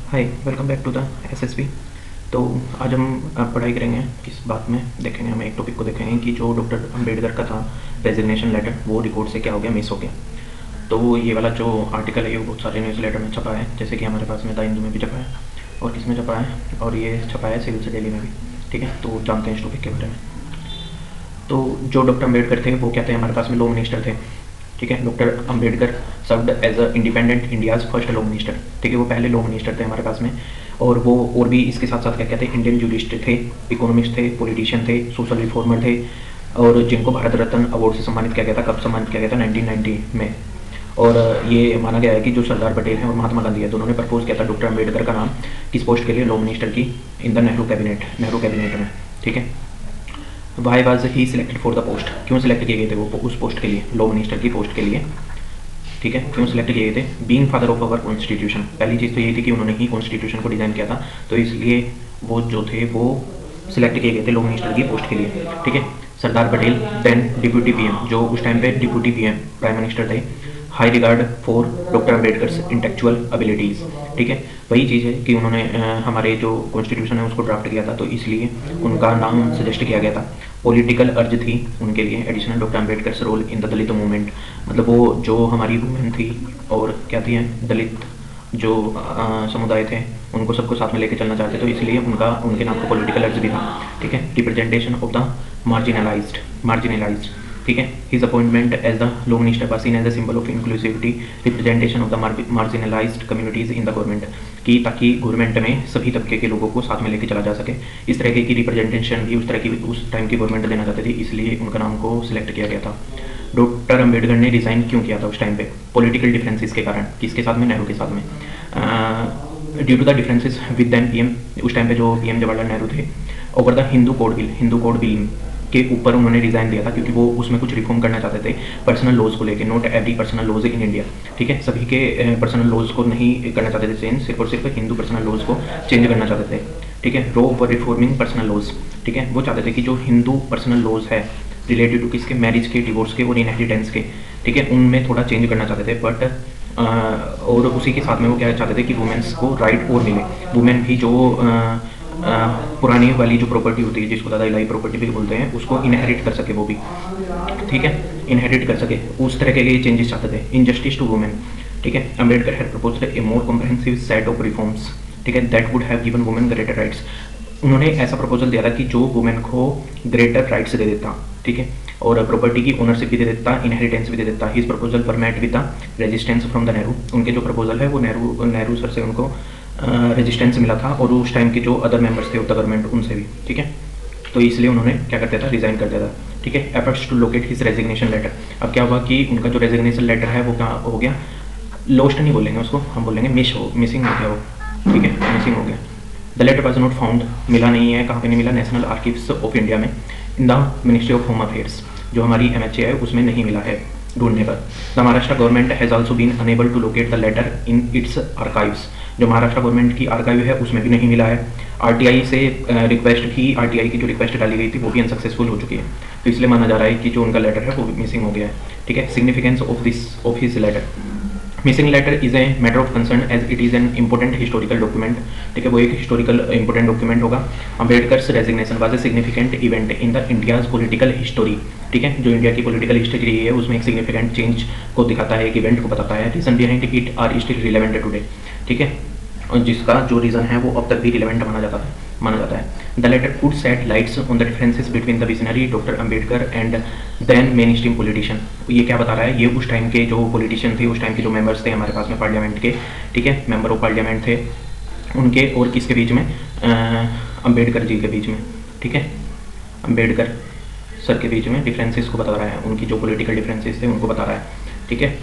Hi, welcome back to the SSB. तो आज हम पढ़ाई करेंगे किस बात में, देखेंगे हम एक टॉपिक को देखेंगे कि जो डॉक्टर अंबेडकर का था रेजिग्नेशन लेटर, वो रिकॉर्ड से क्या हो गया, मिस हो गया। तो ये वाला जो आर्टिकल है ये बहुत सारे न्यूज़ लेटर में छपा है, जैसे कि हमारे पास में द हिंदू में भी छपा है और किस में छपा है, और ये छपा है सिविल से डेली में भी। ठीक है, तो जानते हैं इस टॉपिक के बारे में। तो जो डॉक्टर अंबेडकर थे वो क्या थे, हमारे पास में लॉ मिनिस्टर थे। ठीक है, doctor Ambedkar served as a independent India's first law minister. ठीक है, वो पहले लॉ मिनिस्टर थे हमारे पास में। और वो और भी इसके साथ साथ क्या कहते हैं, इंडियन जूरिस्ट थे, इकोनॉमिस्ट थे, पॉलिटिशियन थे, सोशल रिफॉर्मर थे, और जिनको भारत रत्न अवार्ड से सम्मानित किया गया था। कब सम्मानित किया गया था? 1990 में। और ये माना गया है कि जो सरदार पटेल हैं और महात्मा गांधी है, दोनों ने प्रपोज किया था डॉक्टर अंबेडकर का नाम किस पोस्ट के लिए, लॉ मिनिस्टर की, इन द नेहरू कैबिनेट में। ठीक है, why was he selected for the post, क्यों सिलेक्ट किए गए थे वो उस पोस्ट के लिए, लॉ मिनिस्टर की पोस्ट के लिए। ठीक है, क्यों सिलेक्ट किए गए थे? Being father of our constitution, पहली चीज़ तो यही थी कि उन्होंने ही कॉन्स्टिट्यूशन को डिज़ाइन किया था, तो इसलिए वो जो थे वो सिलेक्ट किए गए थे लॉ मिनिस्टर की पोस्ट के लिए। ठीक है, Sardar Patel then deputy PM, जो उस टाइम पे डिप्यूटी पीएम प्राइम मिनिस्टर थे, high regard for doctor Ambedkar's intellectual abilities. ठीक है, वही चीज़ है कि उन्होंने हमारे जो कॉन्स्टिट्यूशन है उसको ड्राफ्ट किया था, तो इसलिए उनका नाम सजेस्ट किया गया था। पॉलिटिकल अर्ज थी उनके लिए additional, doctor Ambedkar's role in the Dalit movement, मतलब वो जो हमारी वुमेन थी और क्या थी, दलित जो समुदाय थे, उनको सबको साथ में लेके चलना चाहते, तो इसलिए उनके नाम का पॉलिटिकल अर्ज भी था। ठीक है, रिप्रेजेंटेशन ऑफ द मार्जिनलाइज्ड। ठीक है, his appointment as the law minister was seen as a symbol of inclusivity, representation of the marginalised communities in the government, कि ताकि गवर्नमेंट में सभी तबके के लोगों को साथ में लेके चला जा सके। इस तरह की रिप्रेजेंटेशन भी उस तरह की उस टाइम की गवर्नमेंट देना चाहती थी, इसलिए उनका नाम को सिलेक्ट किया गया था। डॉक्टर अंबेडकर ने रिज़ाइन क्यों किया था उस टाइम पे? पॉलिटिकल डिफरेंसेस के कारण। किसके साथ में? नेहरू के साथ में। Due to the differences with then PM, उस टाइम पे जो पीएम जवाहरलाल नेहरू थे, over the Hindu code bill के ऊपर उन्होंने रिज़ाइन दिया था, क्योंकि वो उसमें कुछ रिफॉर्म करना चाहते थे पर्सनल लॉज को लेके। Not every personal laws in India. ठीक है, सभी के पर्सनल लॉज को नहीं करना चाहते थे चेंज, सिर्फ और सिर्फ हिंदू पर्सनल लॉज को चेंज करना चाहते थे। ठीक है, row for reforming personal laws. ठीक है, वो चाहते थे कि जो हिंदू पर्सनल लॉज है रिलेटेड टू किसके, मैरिज के, डिवोर्स के और इनहेरिटेंस के, ठीक है, उनमें थोड़ा चेंज करना चाहते थे। बट और उसी के साथ में वो क्या चाहते थे कि वुमेन्स को राइट और मिले। वुमेन भी जो पुरानी वाली जो प्रॉपर्टी होती है, जिसको दादा इलाही प्रॉपर्टी भी बोलते हैं, उसको इनहेरिट कर सके वो भी। ठीक है, इनहेरिट कर सके, उस तरह के लिए चेंजेस चाहते थे। Injustice to women. ठीक है, Ambedkar had proposed a more comprehensive set of reforms. ठीक है, that would have given women greater rights. उन्होंने ऐसा प्रपोजल दिया था कि जो वुमेन को ग्रेटर राइट्स दे देता, ठीक है, और प्रॉपर्टी की ओनरशिप भी दे देता, इनहेरिटेंस भी दे देता। हिज प्रपोजल पर met with the resistance from the Nehru. उनके जो प्रपोजल है वो नेहरू सर से उनको रेजिस्टेंस मिला था, और उस टाइम के जो अदर मेंबर्स थे ऑफ द गवर्नमेंट उनसे भी। ठीक है, तो इसलिए उन्होंने क्या करता था, रिजाइन कर दिया था। ठीक है, efforts to locate his resignation letter. अब क्या हुआ कि उनका जो रेजिग्नेशन लेटर है वो क्या हो गया, लोस्ट नहीं बोलेंगे उसको, हम बोलेंगे मिसिंग हो गया वो। ठीक है, मिसिंग हो गया। The letter was not found, मिला नहीं है। कहाँ पे नहीं मिला? नेशनल आर्कीव्स ऑफ इंडिया में, in the ministry of home affairs, जो हमारी MHA है उसमें नहीं मिला है ढूंढने पर। The Maharashtra government has also been unable to locate the letter in its archives, जो महाराष्ट्र गवर्नमेंट की आर्काइव है उसमें भी नहीं मिला है। RTI से रिक्वेस्ट भी, RTI की जो रिक्वेस्ट डाली गई थी वो भी अनसक्सेसफुल हो चुकी है, तो इसलिए माना जा रहा है कि जो उनका लेटर है वो मिसिंग हो गया है। ठीक है, significance of his letter. Missing letter is a matter of concern as it is an important historical document. ठीक है, वो एक हिस्टोरिकल इंपॉर्टेंट डॉक्यूमेंट होगा। Ambedkar's resignation was a significant event in the India's political history. ठीक है, जो India की political history रही है उसमें एक सिग्निफिकेंट चेंज को दिखाता है, एक इवेंट को बताता है। Reason behind it are still relevant today. ठीक है, और जिसका जो रीज़न है वो अब तक भी रिलेवेंट माना जाता है। The letter could set lights on the differences between the visionary doctor Ambedkar and then mainstream politician. ये क्या बता रहा है, ये उस टाइम के जो पॉलिटिशियन थे, उस टाइम के जो मेंबर्स थे हमारे पास में पार्लियामेंट के, ठीक है, मेंबर ऑफ पार्लियामेंट थे, उनके और किसके बीच में, अम्बेडकर जी के बीच में। ठीक है, अम्बेडकर सर के बीच में डिफरेंसेस को बता रहा है, उनकी जो पॉलिटिकल डिफरेंसेस थे उनको बता रहा है। ठीक है।